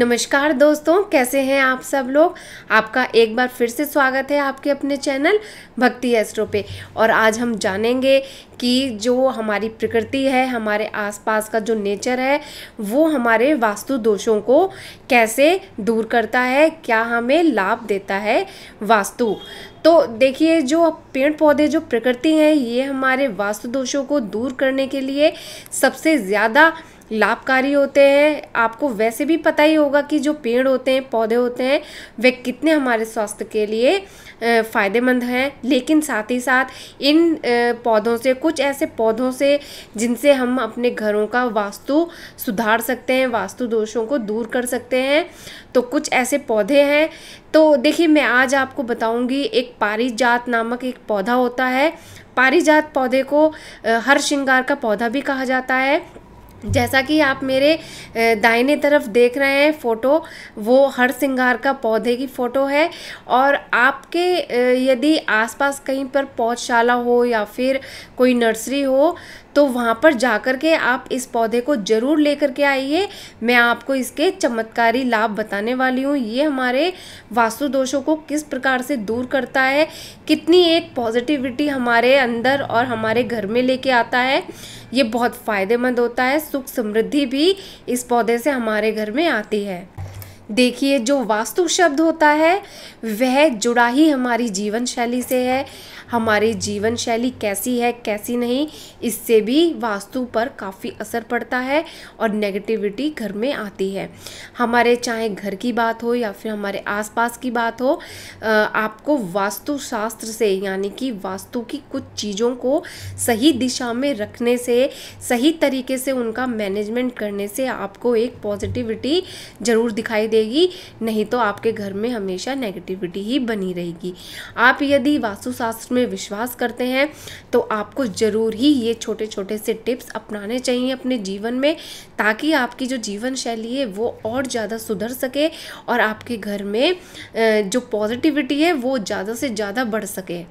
नमस्कार दोस्तों, कैसे हैं आप सब लोग। आपका एक बार फिर से स्वागत है आपके अपने चैनल भक्ति एस्ट्रो पे। और आज हम जानेंगे कि जो हमारी प्रकृति है, हमारे आसपास का जो नेचर है, वो हमारे वास्तु दोषों को कैसे दूर करता है, क्या हमें लाभ देता है वास्तु। तो देखिए, जो पेड़ पौधे, जो प्रकृति है, ये हमारे वास्तु दोषों को दूर करने के लिए सबसे ज़्यादा लाभकारी होते हैं। आपको वैसे भी पता ही होगा कि जो पेड़ होते हैं, पौधे होते हैं, वे कितने हमारे स्वास्थ्य के लिए फ़ायदेमंद हैं। लेकिन साथ ही साथ इन पौधों से, कुछ ऐसे पौधों से जिनसे हम अपने घरों का वास्तु सुधार सकते हैं, वास्तु दोषों को दूर कर सकते हैं, तो कुछ ऐसे पौधे हैं। तो देखिए, मैं आज आपको बताऊंगी, एक पारिजात नामक एक पौधा होता है। पारिजात पौधे को हर श्रृंगार का पौधा भी कहा जाता है। जैसा कि आप मेरे दाहिने तरफ देख रहे हैं फ़ोटो, वो हर श्रृंगार का पौधे की फ़ोटो है। और आपके यदि आसपास कहीं पर पौधशाला हो या फिर कोई नर्सरी हो, तो वहाँ पर जाकर के आप इस पौधे को ज़रूर लेकर के आइए। मैं आपको इसके चमत्कारी लाभ बताने वाली हूँ। ये हमारे वास्तु दोषों को किस प्रकार से दूर करता है, कितनी एक पॉजिटिविटी हमारे अंदर और हमारे घर में लेके आता है। ये बहुत फ़ायदेमंद होता है। सुख समृद्धि भी इस पौधे से हमारे घर में आती है। देखिए, जो वास्तु शब्द होता है वह जुड़ा ही हमारी जीवन शैली से है। हमारी जीवन शैली कैसी है, कैसी नहीं, इससे भी वास्तु पर काफ़ी असर पड़ता है और नेगेटिविटी घर में आती है। हमारे चाहे घर की बात हो या फिर हमारे आसपास की बात हो, आपको वास्तु शास्त्र से, यानी कि वास्तु की कुछ चीज़ों को सही दिशा में रखने से, सही तरीके से उनका मैनेजमेंट करने से आपको एक पॉजिटिविटी ज़रूर दिखाई देगी। नहीं तो आपके घर में हमेशा नेगेटिविटी ही बनी रहेगी। आप यदि वास्तुशास्त्र में विश्वास करते हैं तो आपको ज़रूर ही ये छोटे छोटे से टिप्स अपनाने चाहिए अपने जीवन में, ताकि आपकी जो जीवन शैली है वो और ज़्यादा सुधर सके और आपके घर में जो पॉजिटिविटी है वो ज़्यादा से ज़्यादा बढ़ सके।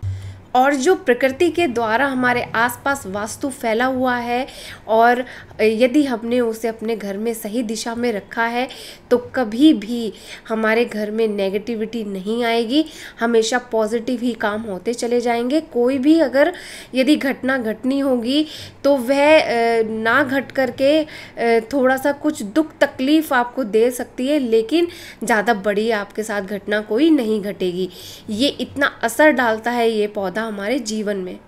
और जो प्रकृति के द्वारा हमारे आसपास वास्तु फैला हुआ है, और यदि हमने उसे अपने घर में सही दिशा में रखा है, तो कभी भी हमारे घर में नेगेटिविटी नहीं आएगी। हमेशा पॉजिटिव ही काम होते चले जाएंगे। कोई भी अगर यदि घटना घटनी होगी तो वह ना घट करके थोड़ा सा कुछ दुख तकलीफ़ आपको दे सकती है, लेकिन ज़्यादा बड़ी आपके साथ घटना कोई नहीं घटेगी। ये इतना असर डालता है ये पौधा हमारे जीवन में।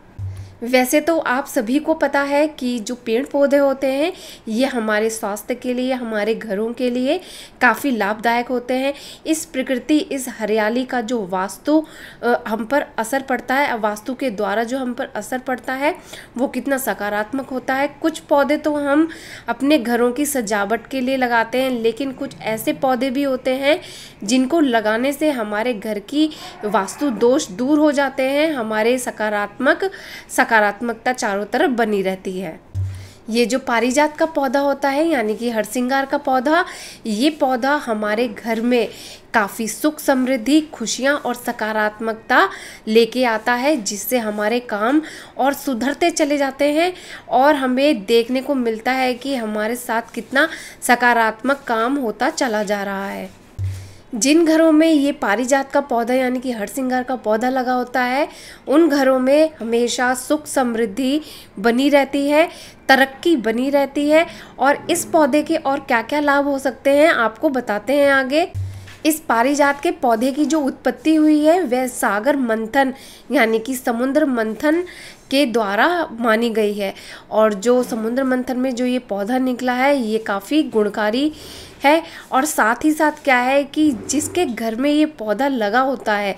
वैसे तो आप सभी को पता है कि जो पेड़ पौधे होते हैं ये हमारे स्वास्थ्य के लिए, हमारे घरों के लिए काफ़ी लाभदायक होते हैं। इस प्रकृति, इस हरियाली का जो वास्तु हम पर असर पड़ता है, वास्तु के द्वारा जो हम पर असर पड़ता है वो कितना सकारात्मक होता है। कुछ पौधे तो हम अपने घरों की सजावट के लिए लगाते हैं, लेकिन कुछ ऐसे पौधे भी होते हैं जिनको लगाने से हमारे घर की वास्तु दोष दूर हो जाते हैं। हमारे सकारात्मकता चारों तरफ बनी रहती है। ये जो पारिजात का पौधा होता है, यानी कि हरसिंगार का पौधा, ये पौधा हमारे घर में काफ़ी सुख समृद्धि, खुशियाँ और सकारात्मकता लेके आता है, जिससे हमारे काम और सुधरते चले जाते हैं और हमें देखने को मिलता है कि हमारे साथ कितना सकारात्मक काम होता चला जा रहा है। जिन घरों में ये पारिजात का पौधा, यानी कि हरसिंगार का पौधा लगा होता है, उन घरों में हमेशा सुख समृद्धि बनी रहती है, तरक्की बनी रहती है। और इस पौधे के और क्या क्या लाभ हो सकते हैं आपको बताते हैं आगे। इस पारिजात के पौधे की जो उत्पत्ति हुई है वह सागर मंथन, यानी कि समुद्र मंथन के द्वारा मानी गई है। और जो समुद्र मंथन में जो ये पौधा निकला है ये काफ़ी गुणकारी है। और साथ ही साथ क्या है कि जिसके घर में ये पौधा लगा होता है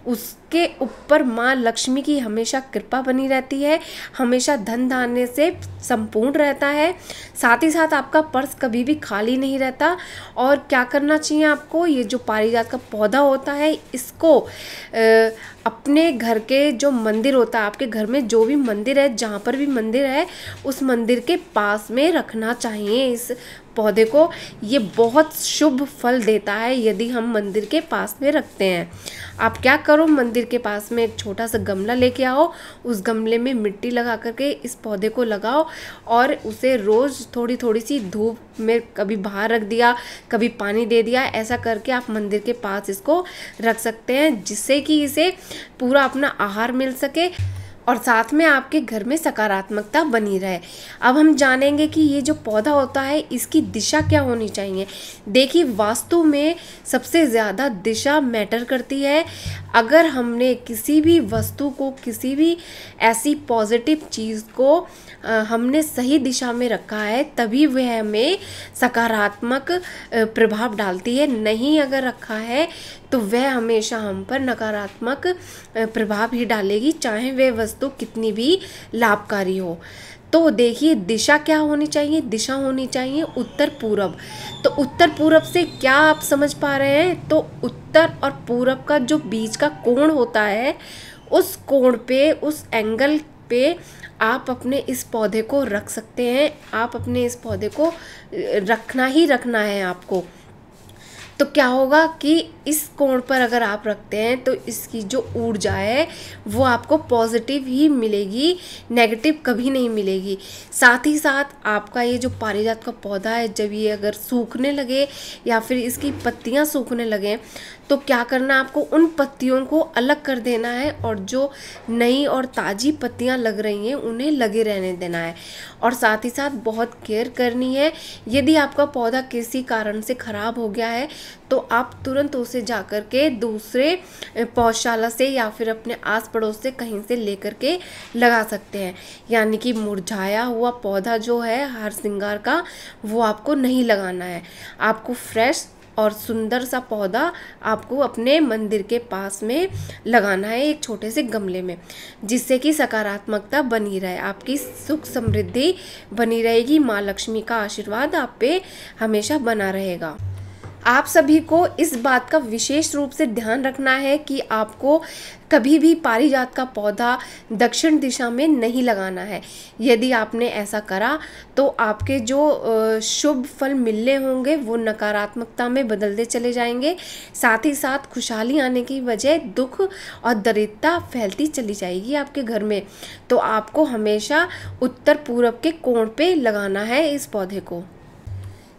उसके ऊपर माँ लक्ष्मी की हमेशा कृपा बनी रहती है, हमेशा धन धान्य से संपूर्ण रहता है। साथ ही साथ आपका पर्स कभी भी खाली नहीं रहता। और क्या करना चाहिए आपको, ये जो पारिजात का पौधा होता है इसको अपने घर के जो मंदिर होता है, आपके घर में जो भी मंदिर है, जहाँ पर भी मंदिर है, उस मंदिर के पास में रखना चाहिए इस पौधे को। ये बहुत शुभ फल देता है यदि हम मंदिर के पास में रखते हैं। आप क्या करो, मंदिर मंदिर के पास में एक छोटा सा गमला लेके आओ, उस गमले में मिट्टी लगा करके इस पौधे को लगाओ और उसे रोज़ थोड़ी थोड़ी सी धूप में कभी बाहर रख दिया, कभी पानी दे दिया, ऐसा करके आप मंदिर के पास इसको रख सकते हैं, जिससे कि इसे पूरा अपना आहार मिल सके और साथ में आपके घर में सकारात्मकता बनी रहे। अब हम जानेंगे कि ये जो पौधा होता है इसकी दिशा क्या होनी चाहिए। देखिए, वास्तु में सबसे ज़्यादा दिशा मैटर करती है। अगर हमने किसी भी वस्तु को, किसी भी ऐसी पॉजिटिव चीज़ को हमने सही दिशा में रखा है, तभी वह हमें सकारात्मक प्रभाव डालती है। नहीं अगर रखा है तो वह हमेशा हम पर नकारात्मक प्रभाव ही डालेगी, चाहे वह वस्तु कितनी भी लाभकारी हो। तो देखिए, दिशा क्या होनी चाहिए? दिशा होनी चाहिए उत्तर पूरब। तो उत्तर पूरब से क्या आप समझ पा रहे हैं? तो उत्तर और पूरब का जो बीच का कोण होता है, उस कोण पे, उस एंगल पे आप अपने इस पौधे को रख सकते हैं। आप अपने इस पौधे को रखना ही रखना है आपको। तो क्या होगा कि इस कोण पर अगर आप रखते हैं तो इसकी जो ऊर्जा है वो आपको पॉजिटिव ही मिलेगी, नेगेटिव कभी नहीं मिलेगी। साथ ही साथ आपका ये जो पारिजात का पौधा है, जब ये अगर सूखने लगे या फिर इसकी पत्तियां सूखने लगे तो क्या करना, आपको उन पत्तियों को अलग कर देना है और जो नई और ताज़ी पत्तियां लग रही हैं उन्हें लगे रहने देना है। और साथ ही साथ बहुत केयर करनी है। यदि आपका पौधा किसी कारण से ख़राब हो गया है तो आप तुरंत उसे जा कर के दूसरे पौधशाला से या फिर अपने आस पड़ोस से कहीं से लेकर के लगा सकते हैं। यानी कि मुरझाया हुआ पौधा जो है हार श्रृंगार का, वो आपको नहीं लगाना है। आपको फ्रेश और सुंदर सा पौधा आपको अपने मंदिर के पास में लगाना है, एक छोटे से गमले में, जिससे कि सकारात्मकता बनी रहे, आपकी सुख समृद्धि बनी रहेगी, माँ लक्ष्मी का आशीर्वाद आप पे हमेशा बना रहेगा। आप सभी को इस बात का विशेष रूप से ध्यान रखना है कि आपको कभी भी पारिजात का पौधा दक्षिण दिशा में नहीं लगाना है। यदि आपने ऐसा करा तो आपके जो शुभ फल मिलने होंगे वो नकारात्मकता में बदलते चले जाएंगे। साथ ही साथ खुशहाली आने की बजाय दुख और दरिद्रता फैलती चली जाएगी आपके घर में। तो आपको हमेशा उत्तर पूरब के कोण पे लगाना है इस पौधे को।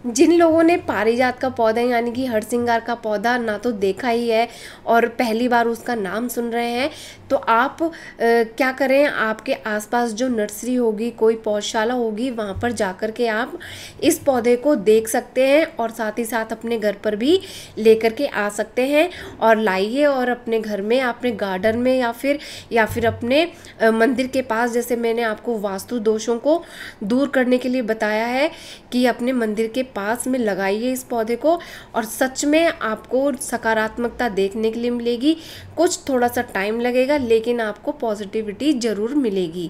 जिन लोगों ने पारिजात का पौधा यानी कि हरसिंगार का पौधा ना तो देखा ही है और पहली बार उसका नाम सुन रहे हैं, तो आप क्या करें, आपके आसपास जो नर्सरी होगी, कोई पौधशाला होगी, वहाँ पर जाकर के आप इस पौधे को देख सकते हैं और साथ ही साथ अपने घर पर भी लेकर के आ सकते हैं और लाइए और अपने घर में, अपने गार्डन में या फिर अपने मंदिर के पास, जैसे मैंने आपको वास्तु दोषों को दूर करने के लिए बताया है कि अपने मंदिर के पास में लगाइए इस पौधे को और सच में आपको सकारात्मकता देखने के लिए मिलेगी। कुछ थोड़ा सा टाइम लगेगा लेकिन आपको पॉजिटिविटी ज़रूर मिलेगी।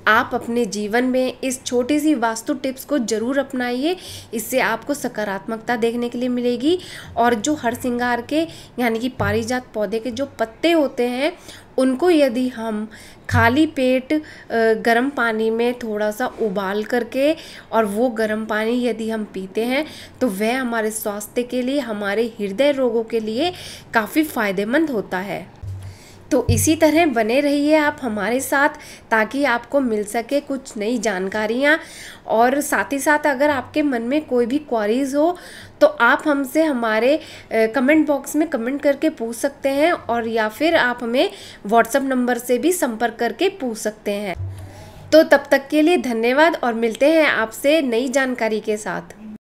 आप अपने जीवन में इस छोटी सी वास्तु टिप्स को ज़रूर अपनाइए, इससे आपको सकारात्मकता देखने के लिए मिलेगी। और जो हरसिंगार के यानी कि पारिजात पौधे के जो पत्ते होते हैं उनको यदि हम खाली पेट गर्म पानी में थोड़ा सा उबाल करके और वो गर्म पानी यदि हम पीते हैं तो वह हमारे स्वास्थ्य के लिए, हमारे हृदय रोगों के लिए काफ़ी फ़ायदेमंद होता है। तो इसी तरह बने रहिए आप हमारे साथ ताकि आपको मिल सके कुछ नई जानकारियाँ। और साथ ही साथ अगर आपके मन में कोई भी क्वेरीज हो तो आप हमसे हमारे कमेंट बॉक्स में कमेंट करके पूछ सकते हैं और या फिर आप हमें व्हाट्सएप नंबर से भी संपर्क करके पूछ सकते हैं। तो तब तक के लिए धन्यवाद और मिलते हैं आपसे नई जानकारी के साथ।